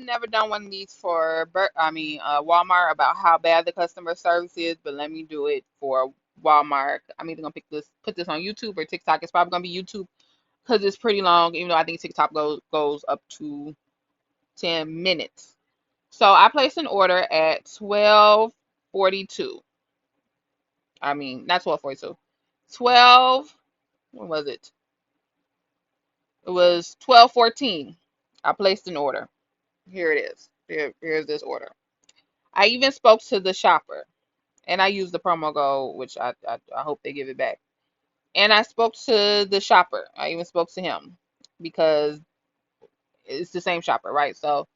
never done one of these for Walmart about how bad the customer service is, but let me do it for Walmart. I'm either gonna put this on YouTube or TikTok. It's probably gonna be YouTube because it's pretty long, even though I think TikTok goes up to 10 minutes. So I placed an order at 12:42. I mean, not 12:42. 12, when was it? It was 12:14. I placed an order. Here it is. Here's this order. I even spoke to the shopper, and I used the promo code, which I hope they give it back. And I spoke to the shopper. I even spoke to him because it's the same shopper, right? So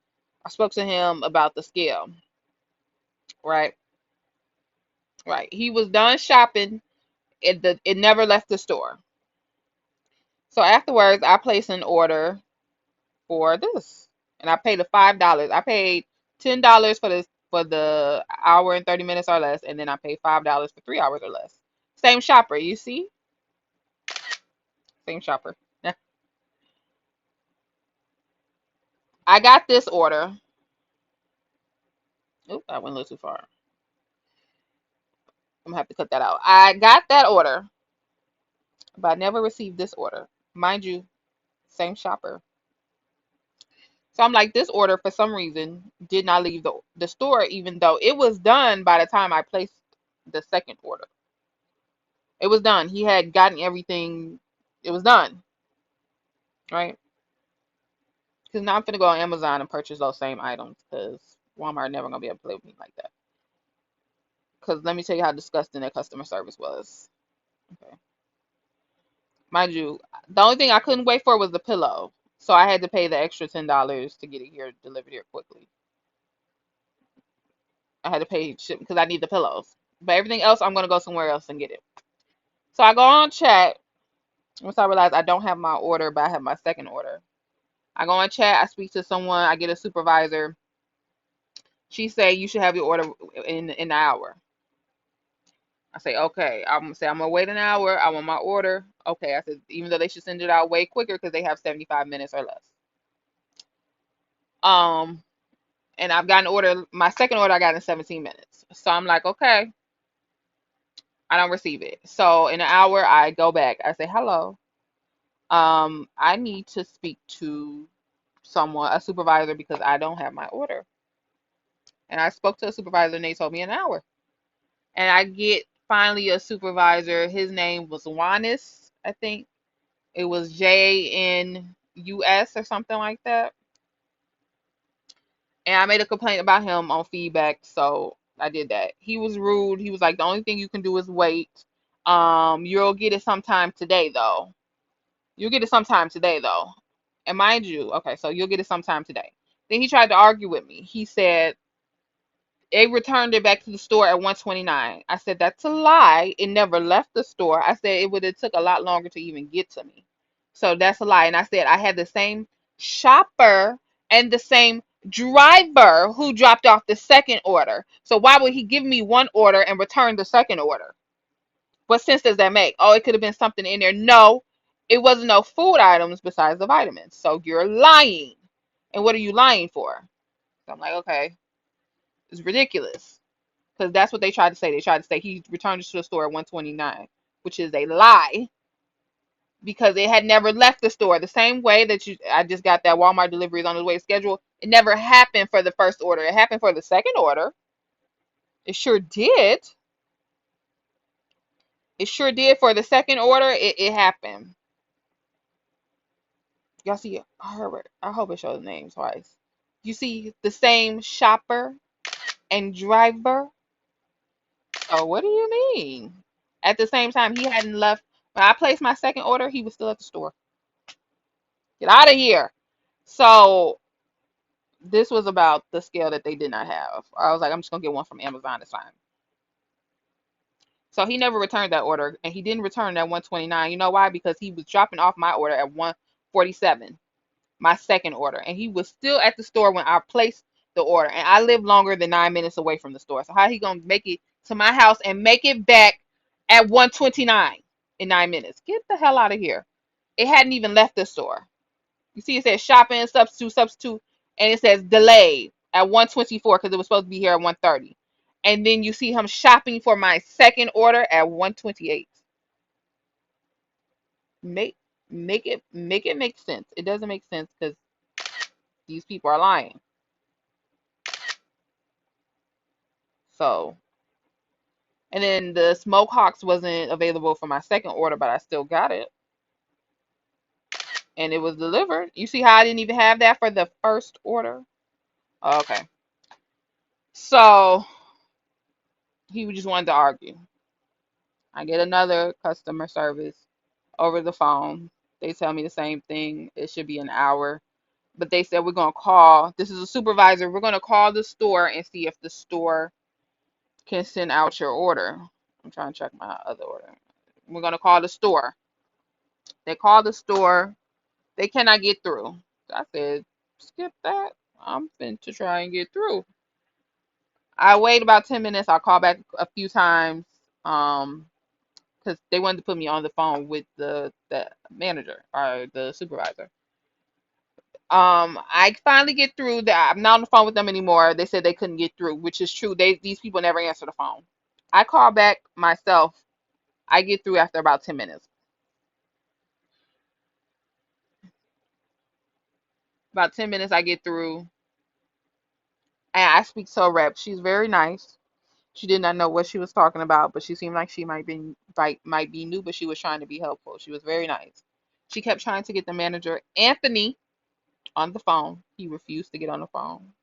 I spoke to him about the scale, right? Right. He was done shopping. It never left the store. So afterwards, I placed an order for this, and I paid the $5. I paid $10 for the hour and 30 minutes or less, and then I paid $5 for 3 hours or less. Same shopper, you see? Same shopper. Yeah. I got this order. Oop, I went a little too far. I'm gonna have to cut that out. I got that order, but I never received this order. Mind you, same shopper. So I'm like, this order for some reason did not leave the store, even though it was done by the time I placed the second order. It was done. He had gotten everything. It was done, right? Because now I'm gonna go on Amazon and purchase those same items because Walmart never gonna be able to play with me like that. Because let me tell you how disgusting their customer service was. Okay. Mind you, the only thing I couldn't wait for was the pillow. So I had to pay the extra $10 to get it here delivered here quickly. I had to pay ship because I need the pillows. But everything else, I'm gonna go somewhere else and get it. So I go on chat. Once I realize I don't have my order, but I have my second order. I go on chat. I speak to someone. I get a supervisor. She say you should have your order in an hour. I say okay. I'm gonna wait an hour. I want my order. Okay. I said even though they should send it out way quicker because they have 75 minutes or less. Um, and I've gotten order. My second order I got in 17 minutes. So I'm like okay. I don't receive it. So in an hour I go back. I say hello. I need to speak to someone, a supervisor, because I don't have my order. And I spoke to a supervisor and they told me an hour. And I get finally a supervisor. His name was Janus, I think. It was JNUS or something like that. And I made a complaint about him on feedback, so I did that. He was rude. He was like, the only thing you can do is wait. You'll get it sometime today though. You'll get it sometime today though. And mind you, okay, so you'll get it sometime today. Then he tried to argue with me. He said they returned it back to the store at 1:29. I said that's a lie. It never left the store. I said it would have took a lot longer to even get to me. So that's a lie. And I said I had the same shopper and the same driver who dropped off the second order. So why would he give me one order and return the second order? What sense does that make? Oh, it could have been something in there. No, it wasn't no food items besides the vitamins. So you're lying. And what are you lying for? So I'm like, okay, it's ridiculous. Because that's what they tried to say. They tried to say he returned it to the store at 1:29, which is a lie because it had never left the store. The same way that I just got that Walmart delivery is on the way to schedule. It never happened for the first order. It happened for the second order. It sure did. It sure did for the second order. It happened. Y'all see Herbert. I hope it shows the name twice. You see the same shopper and driver. So what do you mean? At the same time, he hadn't left. When I placed my second order, he was still at the store. Get out of here. So this was about the scale that they did not have. I was like, I'm just gonna get one from Amazon this time. So he never returned that order, and he didn't return that 1:29. You know why? Because he was dropping off my order at 1:47, my second order, and he was still at the store when I placed the order. And I live longer than 9 minutes away from the store. So how he gonna make it to my house and make it back at 1:29 in 9 minutes? Get the hell out of here! It hadn't even left the store. You see, it says shopping, substitute, substitute. and it says delayed at 1:24 because it was supposed to be here at 1:30. And then you see him shopping for my second order at 1:28. Make make it make sense. It doesn't make sense because these people are lying. So, and then the Smoke Hawks wasn't available for my second order, but I still got it and it was delivered. You see how I didn't even have that for the first order? Okay. So he just wanted to argue. I get another customer service over the phone. They tell me the same thing. It should be an hour. But they said we're gonna call. This is a supervisor. We're gonna call the store and see if the store can send out your order. I'm trying to check my other order. We're gonna call the store. They call the store. They cannot get through. I said, skip that. I'm fin to try and get through. I wait about 10 minutes. I call back a few times. Because they wanted to put me on the phone with the manager or the supervisor. I finally get through. I'm not on the phone with them anymore. They said they couldn't get through, which is true. These people never answer the phone. I call back myself. I get through after about 10 minutes. About 10 minutes, I get through, and I speak to a rep. She's very nice. She did not know what she was talking about, but she seemed like she might be new, but she was trying to be helpful. She was very nice. She kept trying to get the manager, Anthony, on the phone. He refused to get on the phone.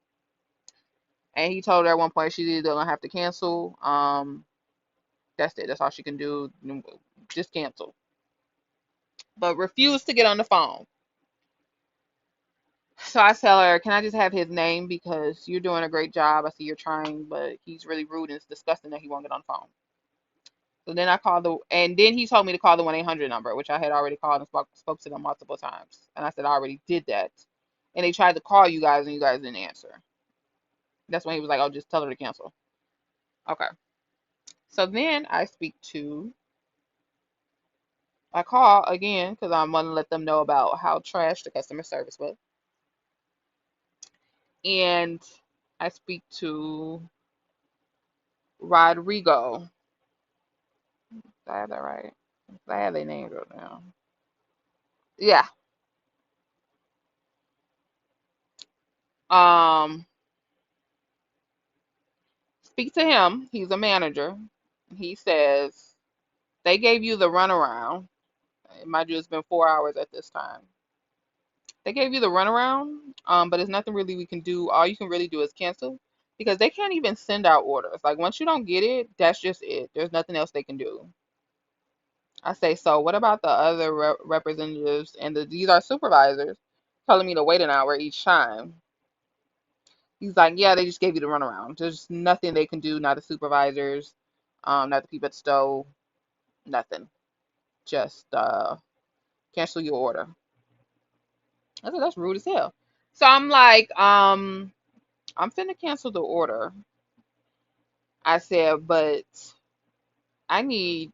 And he told her at one point she's either gonna have to cancel. That's it. That's all she can do. Just cancel. But refused to get on the phone. So I tell her, can I just have his name because you're doing a great job. I see you're trying, but he's really rude and it's disgusting that he won't get on the phone. So then I called and then he told me to call the 1-800 number, which I had already called and spoke to them multiple times. And I said I already did that. And they tried to call you guys and you guys didn't answer. That's when he was like, oh, just tell her to cancel. Okay. So then I call again because I want to let them know about how trash the customer service was. And I speak to Rodrigo. Did I have that right? I have their names wrote down. Yeah. Um, Speak to him. He's a manager. He says they gave you the runaround. Mind you, it's been 4 hours at this time. They gave you the runaround, but there's nothing really we can do. All you can really do is cancel because they can't even send out orders. Like once you don't get it, that's just it. There's nothing else they can do. I say, so what about the other representatives and these are supervisors telling me to wait an hour each time? He's like, yeah, they just gave you the runaround. There's nothing they can do, not the supervisors, not the people at the stove, nothing. Just cancel your order. I said, that's rude as hell. So I'm like, I'm finna cancel the order. I said, but I need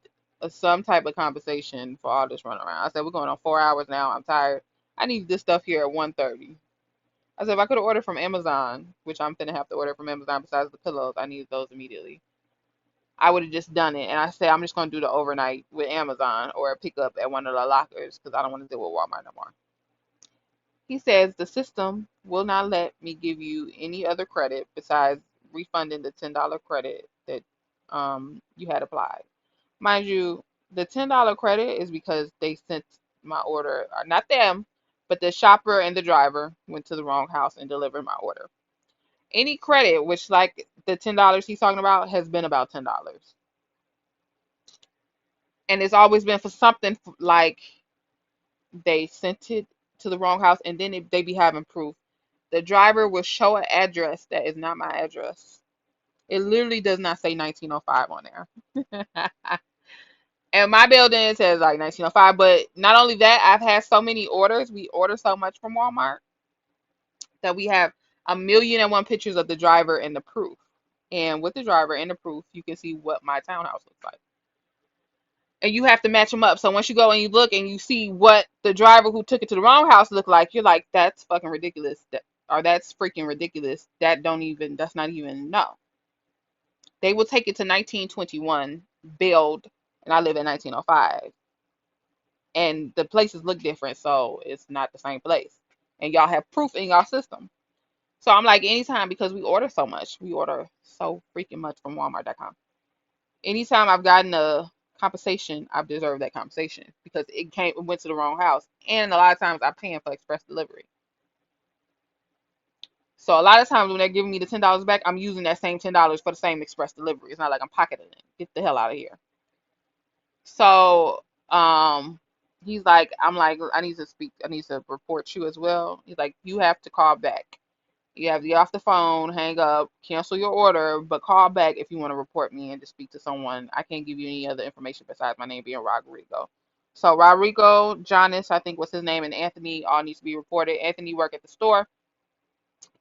some type of compensation for all this runaround. I said, we're going on 4 hours now. I'm tired. I need this stuff here at 1:30. I said, if I could have ordered from Amazon, which I'm finna have to order from Amazon besides the pillows, I needed those immediately. I would have just done it. And I said, I'm just gonna do the overnight with Amazon or pick up at one of the lockers because I don't want to deal with Walmart no more. He says the system will not let me give you any other credit besides refunding the $10 credit that you had applied. Mind you, the $10 credit is because they sent my order, or not them, but the shopper and the driver went to the wrong house and delivered my order. Any credit, which like the $10 he's talking about, has been about $10. And it's always been for something like they sent it to the wrong house and then they be having proof. The driver will show an address that is not my address. It literally does not say 1905 on there. And my building says like 1905. But not only that, I've had so many orders. We order so much from Walmart that we have a million and one pictures of the driver and the proof. And with the driver and the proof, you can see what my townhouse looks like. And you have to match them up. So once you go and you look and you see what the driver who took it to the wrong house looked like, you're like, that's fucking ridiculous. or that's freaking ridiculous. That's not even, no. They will take it to 1921 build, and I live in 1905, and the places look different, so it's not the same place. And y'all have proof in y'all system. So I'm like, anytime, because we order so much, we order so freaking much from Walmart.com. Anytime I've gotten a compensation, I've deserved that compensation because it went to the wrong house. And a lot of times I'm paying for express delivery. So a lot of times when they're giving me the $10 back, I'm using that same $10 for the same express delivery. It's not like I'm pocketing it. Get the hell out of here. So he's like, I'm like, I need to report you as well. He's like, you have to call back. You have to get off the phone, hang up, cancel your order, but call back if you want to report me and to speak to someone. I can't give you any other information besides my name being Rodrigo. So Rodrigo, Janus, I think was his name, and Anthony all needs to be reported. Anthony work at the store.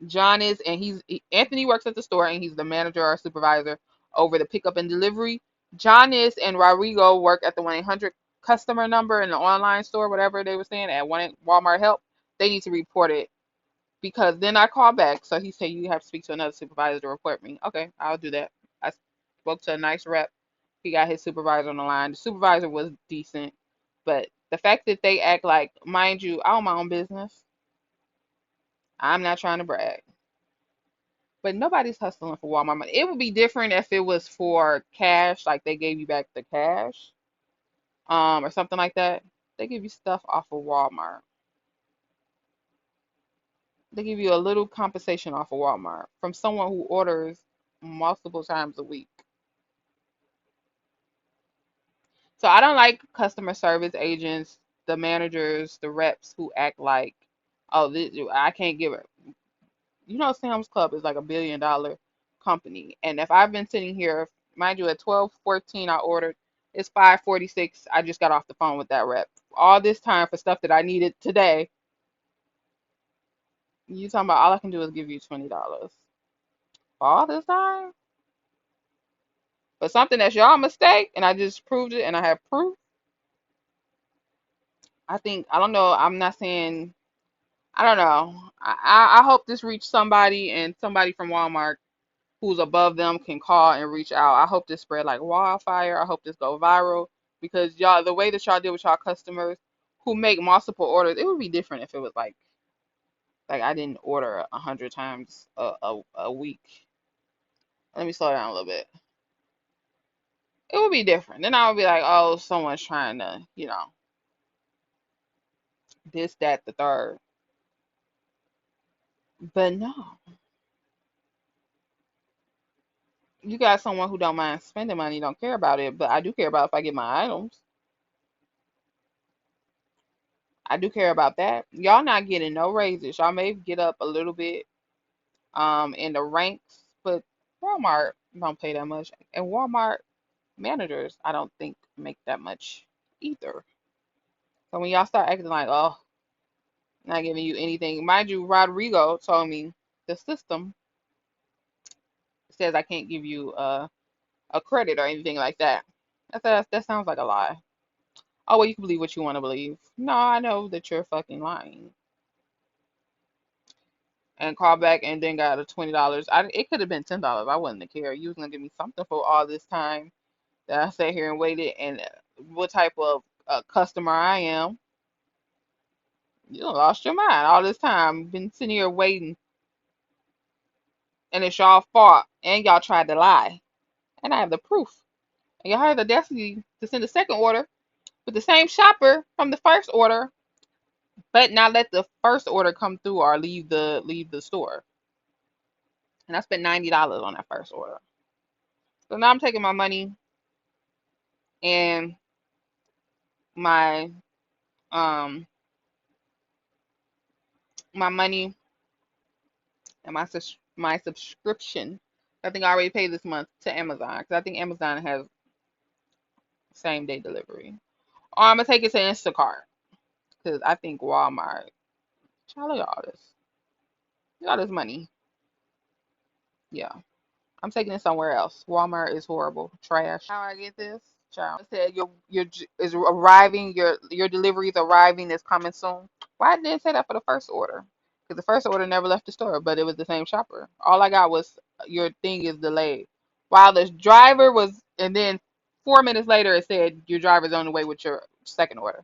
Janus and Anthony works at the store and he's the manager or supervisor over the pickup and delivery. Janus and Rodrigo work at the 1-800 customer number in the online store, whatever they were saying at one Walmart Help. They need to report it because then I call back. So he said you have to speak to another supervisor to report me. Okay, I'll do that. I spoke to a nice rep. He got his supervisor on the line. The supervisor was decent, but the fact that they act like, mind you, I own my own business. I'm not trying to brag, but nobody's hustling for Walmart money. It would be different if it was for cash, like they gave you back the cash, or something like that. They give you stuff off of Walmart. They give you a little compensation off of Walmart from someone who orders multiple times a week. So I don't like customer service agents, the managers, the reps who act like, oh, I can't give it. You know, Sam's Club is like $1 billion company, and if I've been sitting here, mind you, at 12:14 I ordered. It's 5:46. I just got off the phone with that rep. All this time for stuff that I needed today. You talking about all I can do is give you $20 all this time for something that's y'all mistake, and I just proved it, and I have proof. I don't know. I'm not saying I don't know. I hope this reached somebody, and somebody from Walmart who's above them can call and reach out. I hope this spread like wildfire. I hope this go viral because y'all, the way that y'all deal with y'all customers who make multiple orders, it would be different if it was like I didn't order 100 times a week. Let me slow down a little bit. It would be different. Then I would be like, oh, someone's trying to, this, that, the third. But no, you got someone who don't mind spending money, don't care about it. But I do care about if I get my items. I do care about that. Y'all not getting no raises. Y'all may get up a little bit in the ranks, but Walmart don't pay that much. And Walmart managers, I don't think make that much either. So when y'all start acting like, oh, not giving you anything, mind you, Rodrigo told me the system says I can't give you a credit or anything like that. That sounds like a lie. Oh, well, you can believe what you want to believe. No, I know that you're fucking lying. And call back and then got a $20. It could have been $10. I wouldn't have cared. You was gonna give me something for all this time that I sat here and waited, and what type of customer I am. You done lost your mind all this time. Been sitting here waiting, and it's y'all fault, and y'all tried to lie, and I have the proof. And y'all had the audacity to send a second order with the same shopper from the first order, but not let the first order come through or leave the store. And I spent $90 on that first order. So now I'm taking my money and my um my money and my subscription. I think I already paid this month to Amazon because I think Amazon has same day delivery. Or I'm gonna take it to Instacart because I think Walmart. Child, look at all this. Look at all this money. Yeah, I'm taking it somewhere else. Walmart is horrible, trash. How I get this? Child, it said is arriving. Your delivery is arriving. It's coming soon. Why didn't it say that for the first order? Because the first order never left the store, but it was the same shopper. All I got was your thing is delayed. While the driver was, and then 4 minutes later it said your driver's on the way with your second order.